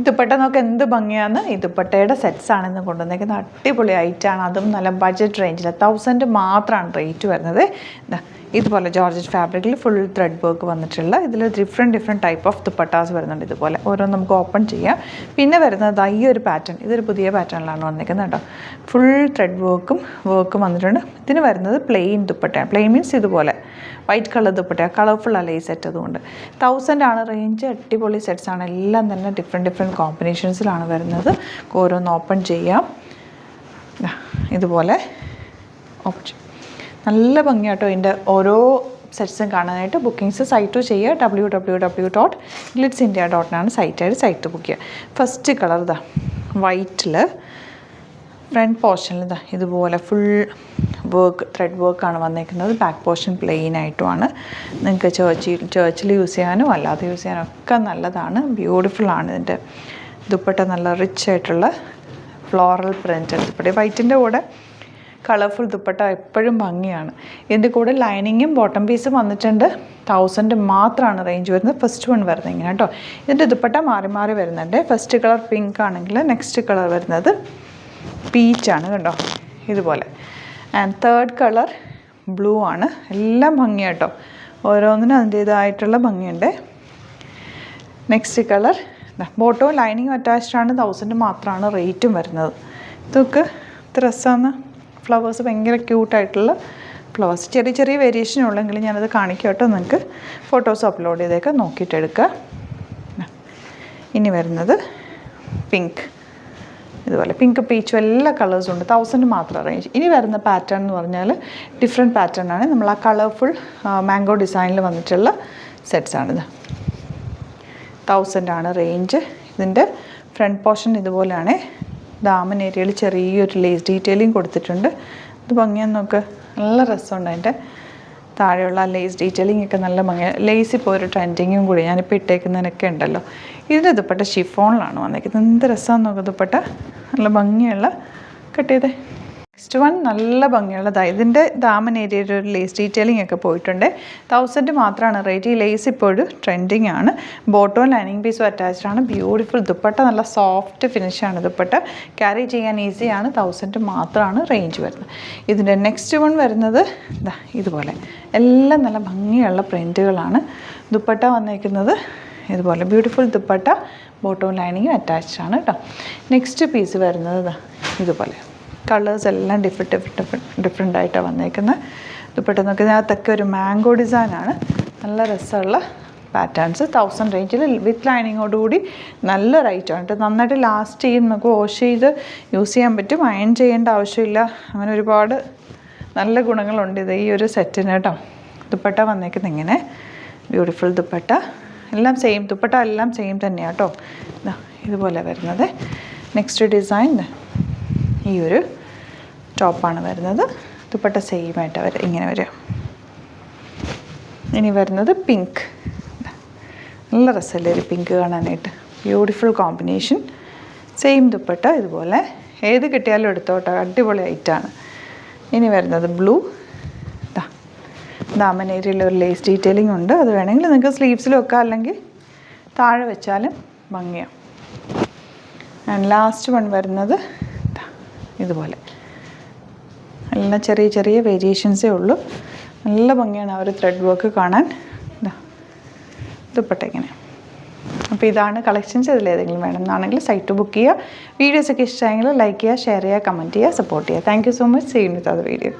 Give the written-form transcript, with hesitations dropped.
ദുപ്പട്ട നോക്ക് എന്ത് ഭംഗിയാണ്. ഈ ദുപ്പട്ടയുടെ സെറ്റ്സ് ആണെന്ന് കൊണ്ടുവന്നേക്കുന്നത് അടിപൊളി ഐറ്റാണ്. അതും നല്ല ബഡ്ജറ്റ് റേഞ്ചിൽ 1000 മാത്രമാണ് റേറ്റ് വരുന്നത്. ഇതുപോലെ ജോർജറ്റ് ഫാബ്രിക്കിൽ ഫുൾ ത്രെഡ് വർക്ക് വന്നിട്ടുള്ള ഇതിൽ ഡിഫറെൻറ്റ് ടൈപ്പ് ഓഫ് ദുപ്പട്ടാസ് വരുന്നുണ്ട്. ഇതുപോലെ ഓരോന്ന് നമുക്ക് ഓപ്പൺ ചെയ്യാം. പിന്നെ വരുന്നത് ഈ ഒരു പാറ്റേൺ, ഇതൊരു പുതിയ പാറ്റേണിലാണ് വന്നിരിക്കുന്നത് കേട്ടോ. ഫുൾ ത്രെഡ് വർക്കും വന്നിട്ടുണ്ട്. ഇതിന് വരുന്നത് പ്ലെയിൻ ദുപ്പട്ടയാണ്. പ്ലെയിൻ മീൻസ് ഇതുപോലെ വൈറ്റ് കളർ ദുപ്പട്ട, കളർഫുൾ അല്ല ഈ സെറ്റ്. അതുകൊണ്ട് 1000 ആണ് റേഞ്ച്. അടിപൊളി സെറ്റ്സ് ആണ്. എല്ലാം തന്നെ ഡിഫറെൻറ്റ് കോമ്പിനേഷൻസിലാണ് വരുന്നത്. ഓരോന്ന് ഓപ്പൺ ചെയ്യാം. ഇതുപോലെ ഓപ്പൺ ചെയ്യാം. നല്ല ഭംഗിയാട്ടോ ഇതിൻ്റെ ഓരോ സെറ്റ്സും കാണാനായിട്ട്. ബുക്കിങ്സ് സൈറ്റ് ചെയ്യുക. www.glitzindia.in സൈറ്റ് ബുക്ക് ചെയ്യുക. ഫസ്റ്റ് കളർ ഇതാ വൈറ്റിൽ ഫ്രണ്ട് പോർഷനിൽ ഇതുപോലെ ഫുൾ വർക്ക് ത്രെഡ് വർക്കാണ് വന്നേക്കുന്നത്. ബാക്ക് പോർഷൻ പ്ലെയിൻ ആയിട്ടുമാണ്. നിങ്ങൾക്ക് ചേർച്ചിൽ യൂസ് ചെയ്യാനും അല്ലാതെ യൂസ് ചെയ്യാനും ഒക്കെ നല്ലതാണ്. ബ്യൂട്ടിഫുള്ളാണ്. ഇതിൻ്റെ ദുപ്പട്ട നല്ല റിച്ച് ആയിട്ടുള്ള ഫ്ലോറൽ പ്രിൻ്റ് ദുപ്പട്ട. വൈറ്റിൻ്റെ കൂടെ കളർഫുൾ ദുപ്പട്ട എപ്പോഴും ഭംഗിയാണ്. ഇതിൻ്റെ കൂടെ ലൈനിങ്ങും ബോട്ടം പീസും വന്നിട്ടുണ്ട്. 1000 മാത്രമാണ് റേഞ്ച് വരുന്നത്. ഫസ്റ്റ് വൺ വരുന്നത് ഇങ്ങനെ കേട്ടോ. ഇതിൻ്റെ ദുപ്പട്ട മാറി വരുന്നുണ്ട്. ഫസ്റ്റ് കളർ പിങ്ക് ആണെങ്കിൽ നെക്സ്റ്റ് കളർ വരുന്നത് പീച്ചാണ് കണ്ടോ, ഇതുപോലെ. ആൻഡ് തേർഡ് കളർ ബ്ലൂ ആണ്. എല്ലാം ഭംഗിയാട്ടോ. ഓരോന്നിനും അതിൻ്റേതായിട്ടുള്ള ഭംഗിയുണ്ട്. നെക്സ്റ്റ് കളർ ബോട്ടവും ലൈനിങ്ങും അറ്റാച്ച്ഡ് ആണ്. 1000 മാത്രമാണ് റേറ്റും വരുന്നത്. ഇതൊക്കെ രസമാണ്. ഫ്ലവേഴ്സ് ഭയങ്കര ക്യൂട്ടായിട്ടുള്ള ഫ്ലവേഴ്സ്. ചെറിയ വേരിയേഷൻ ഉള്ളെങ്കിൽ ഞാനത് കാണിക്കാം കേട്ടോ. നിങ്ങൾക്ക് ഫോട്ടോസ് അപ്ലോഡ് ചെയ്തേക്കാം, നോക്കിയിട്ടെടുക്കുക. ഇനി വരുന്നത് പിങ്ക്. ഇതുപോലെ പിങ്ക് പീച്ചും എല്ലാ കളേഴ്സും ഉണ്ട്. 1000 മാത്രം റേഞ്ച്. ഇനി വരുന്ന പാറ്റേൺ എന്ന് പറഞ്ഞാൽ ഡിഫറെൻറ്റ് പാറ്റേൺ ആണ്. നമ്മൾ ആ കളർഫുൾ മാംഗോ ഡിസൈനിൽ വന്നിട്ടുള്ള സെറ്റ്സാണിത്. 1000 ആണ് റേഞ്ച്. ഇതിൻ്റെ ഫ്രണ്ട് പോർഷൻ ഇതുപോലെയാണ്. ദാമൻ ഏരിയയിൽ ചെറിയൊരു ലേസ് ഡീറ്റെയിലിംഗ് കൊടുത്തിട്ടുണ്ട്. ഇത് ഭംഗിയാന്ന് നോക്ക്, നല്ല രസമുണ്ട്. അതിൻ്റെ താഴെയുള്ള ലേസ് ഡീറ്റെയിലിംഗ് ഒക്കെ നല്ല ഭംഗിയാണ്. ലേസ് ഇപ്പോൾ ഒരു ട്രെൻഡിങ്ങും കൂടി ഞാനിപ്പോൾ ഇട്ടേക്കുന്നതിനൊക്കെ ഉണ്ടല്ലോ. ഇതിൻ്റെ ദുപ്പട്ട ഷിഫോണിലാണ് വന്നിരിക്കുന്നത്. എന്ത് രസമാണെന്ന് നോക്കുക. ദുപ്പട്ട നല്ല ഭംഗിയുള്ള കട്ട് ചെയ്തേ. നെക്സ്റ്റ് വൺ നല്ല ഭംഗിയുള്ളതാണ്. ഇതിൻ്റെ ദാമൻ ഏരിയയിൽ ഒരു ലേസ് ഡീറ്റെയിലിംഗ് ഒക്കെ പോയിട്ടുണ്ട്. 1000 മാത്രമാണ് റേറ്റ്. ഈ ലേസ് ഇപ്പോഴും ട്രെൻഡിങ് ആണ്. ബോട്ടവും ലൈനിങ് പീസും അറ്റാച്ച്ഡ് ആണ്. ബ്യൂട്ടിഫുൾ ദുപ്പട്ട, നല്ല സോഫ്റ്റ് ഫിനിഷാണ് ദുപ്പട്ട. ക്യാരി ചെയ്യാൻ ഈസിയാണ്. 1000 മാത്രമാണ് റേഞ്ച് വരുന്നത്. ഇതിൻ്റെ നെക്സ്റ്റ് വൺ വരുന്നത് ഇതുപോലെ എല്ലാം നല്ല ഭംഗിയുള്ള പ്രിൻറ്റുകളാണ്. ദുപ്പട്ട വന്നിരിക്കുന്നത് ഇതുപോലെ ബ്യൂട്ടിഫുൾ ദുപ്പട്ട, ബോട്ടവും ലൈനിങ്ങും അറ്റാച്ച്ഡ് ആണ് കേട്ടോ. നെക്സ്റ്റ് പീസ് വരുന്നത് ഇതുപോലെ കളേഴ്സ് എല്ലാം ഡിഫറെൻ്റ് ആയിട്ടാണ് വന്നേക്കുന്നത്. ദുപ്പട്ട നോക്കുന്നതിനകത്തൊക്കെ ഒരു മാംഗോ ഡിസൈനാണ്. നല്ല രസമുള്ള പാറ്റേൺസ്. 1000 റേഞ്ചിൽ വിത്ത് ലൈനിങ്ങോടുകൂടി നല്ലൊരു ഐറ്റമാണ് കേട്ടോ. നന്നായിട്ട് ലാസ്റ്റ് ചെയ്യും. നമുക്ക് വാഷ് ചെയ്ത് യൂസ് ചെയ്യാൻ പറ്റും. അയൺ ചെയ്യേണ്ട ആവശ്യമില്ല. അങ്ങനെ ഒരുപാട് നല്ല ഗുണങ്ങളുണ്ട് ഇത് ഈ ഒരു സെറ്റിന് കേട്ടോ. ദുപ്പട്ട വന്നേക്കുന്നത് ഇങ്ങനെ ബ്യൂട്ടിഫുൾ ദുപ്പട്ട. എല്ലാം സെയിം ദുപ്പട്ട, എല്ലാം സെയിം തന്നെയാണ് കേട്ടോ. ഇതുപോലെ വരുന്നത്. നെക്സ്റ്റ് ഡിസൈൻ ഈ ഒരു ടോപ്പാണ് വരുന്നത്. ദുപ്പട്ട സെയിം ആയിട്ട് ഇങ്ങനെ വരും. ഇനി വരുന്നത് പിങ്ക്. നല്ല രസമല്ലേ ഒരു പിങ്ക് കാണാനായിട്ട്. Beautiful combination. സെയിം ദുപ്പട്ട ഇതുപോലെ. ഏത് കിട്ടിയാലും എടുത്തോട്ടോ, അടിപൊളി ഐറ്റാണ്. ഇനി വരുന്നത് ബ്ലൂ. ദാമൻ ഏരിയയിൽ ഒരു ലേസ് ഡീറ്റെയിലിംഗ് ഉണ്ട്. അത് വേണമെങ്കിൽ നിങ്ങൾക്ക് സ്ലീവ്സിൽ വെക്കാം, അല്ലെങ്കിൽ താഴെ വെച്ചാലും ഭംഗിയാണ്. ആൻഡ് ലാസ്റ്റ് വൺ വരുന്നത് ഇതുപോലെ. എല്ലാം ചെറിയ വേരിയേഷൻസേ ഉള്ളൂ. നല്ല ഭംഗിയാണ് ആ ഒരു ത്രെഡ് വർക്ക് കാണാൻ. ദുപ്പട്ട ഇങ്ങനെ. അപ്പോൾ ഇതാണ് കളക്ഷൻസ്. ഇതിലേതെങ്കിലും വേണമെന്നാണെങ്കിൽ സൈറ്റ് ബുക്ക് ചെയ്യുക. വീഡിയോസൊക്കെ ഇഷ്ടമായെങ്കിൽ ലൈക്ക് ചെയ്യുക, ഷെയർ ചെയ്യുക, കമൻറ്റ് ചെയ്യുക, സപ്പോർട്ട് ചെയ്യുക. Thank you so much. See you with other video.